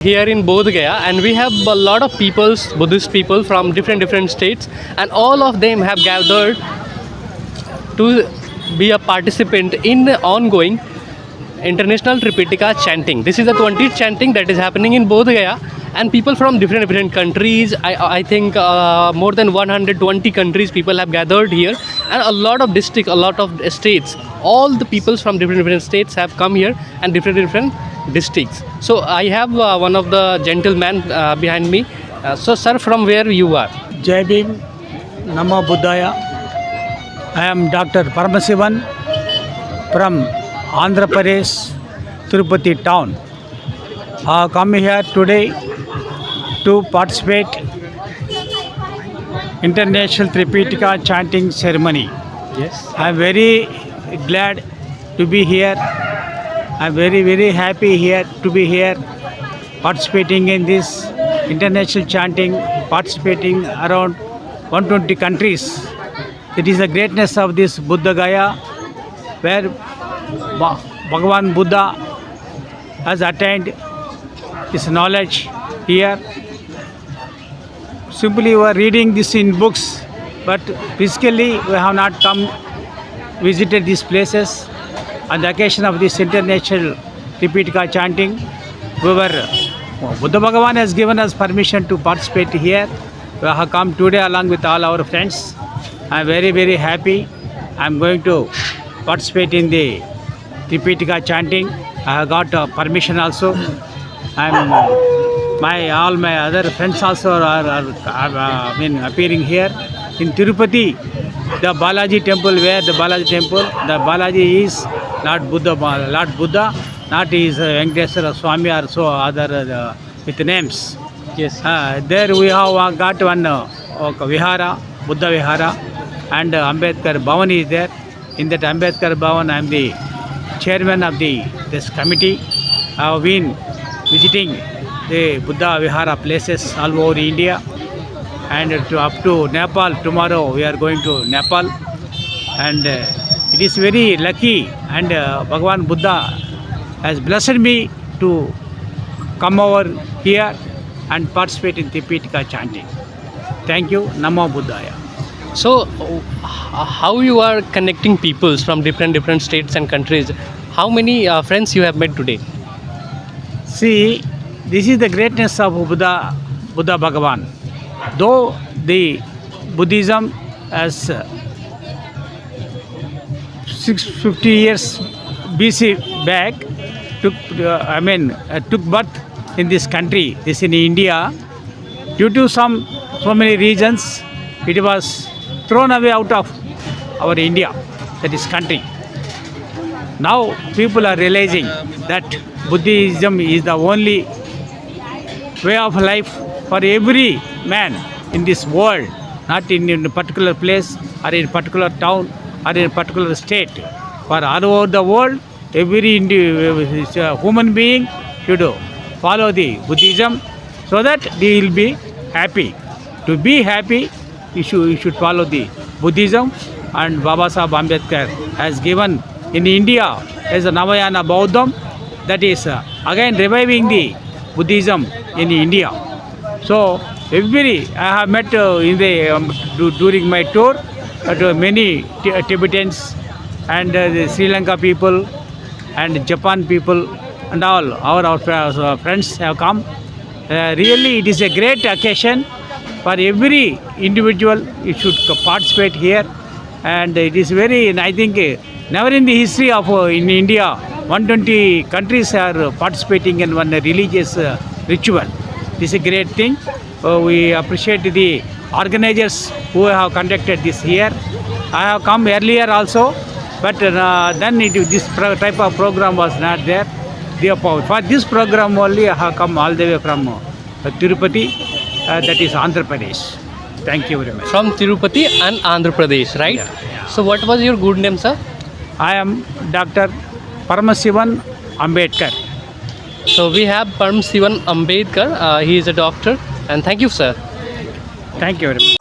here in Bodh Gaya, and we have a lot of peoples, Buddhist people from different states, and all of them have gathered to be a participant in the ongoing International Tripitaka chanting. This is the 20th chanting that is happening in Bodh Gaya, and people from different countries, I think more than 120 countries people have gathered here, and a lot of districts, a lot of states, all the peoples from different states have come here, and different districts. So I have one of the gentlemen behind me. So sir, from where you are? Jai Bhim, Namo Buddhaya. I am Dr. Paramasivan from Andhra Pradesh, Tirupati town. I come here today to participate International Tripitaka chanting ceremony. Yes. I am very glad to be here. I am very happy here to be here, participating in this international chanting, participating around 120 countries. It is the greatness of this Buddha Gaya, where Bhagavan Buddha has attained his knowledge here. Simply we are reading this in books, but physically we have not come visited these places. On the occasion of this international Tripitaka chanting, Buddha Bhagavan has given us permission to participate here. We have come today along with all our friends. I am very happy. I am going to participate in the Tripitaka chanting. I have got permission also. All my other friends also are appearing here. In Tirupati, the Balaji temple, the Balaji is Lord Buddha, not his Venkateswara Swami or so other with names. Yes. There we have got one Vihara, Buddha Vihara, and Ambedkar Bhavan is there. In that Ambedkar Bhavan, I am the chairman of this committee. I have been visiting the Buddha Vihara places all over India, and up to Nepal. Tomorrow we are going to Nepal, and it is very lucky, and Bhagavan Buddha has blessed me to come over here and participate in Tripitaka chanting. Thank you. Namo Buddhaya. So how you are connecting peoples from different states and countries? How many friends you have met today? See, this is the greatness of Buddha Bhagavan. Though the Buddhism has 650 years BC back took birth in this country, this in India, due to so many reasons, it was thrown away out of our India, that is country. Now people are realizing that Buddhism is the only way of life for every man in this world, not in a particular place or in a particular town or in a particular state. For all over the world, every human being should follow the Buddhism so that they will be happy. To be happy, you should follow the Buddhism, and Baba Sahib Ambedkar has given in India as a Navayana Bauddham, that is again reviving the Buddhism in India. So I have met during my tour many Tibetans and the Sri Lanka people and Japan people and all our friends have come. Really, it is a great occasion for every individual. You should participate here, and it is I think never in the history of in India 120 countries are participating in one religious ritual. This is a great thing. We appreciate the organizers who have conducted this here. I have come earlier also, but then this type of program was not there. Therefore, for this program only I have come all the way from Tirupati, that is Andhra Pradesh. Thank you very much. From Tirupati and Andhra Pradesh, right? Yeah. So what was your good name, sir? I am Dr. Paramasivan Ambedkar. So we have Paramasivan Ambedkar. He is a doctor, and thank you, sir. Thank you very much.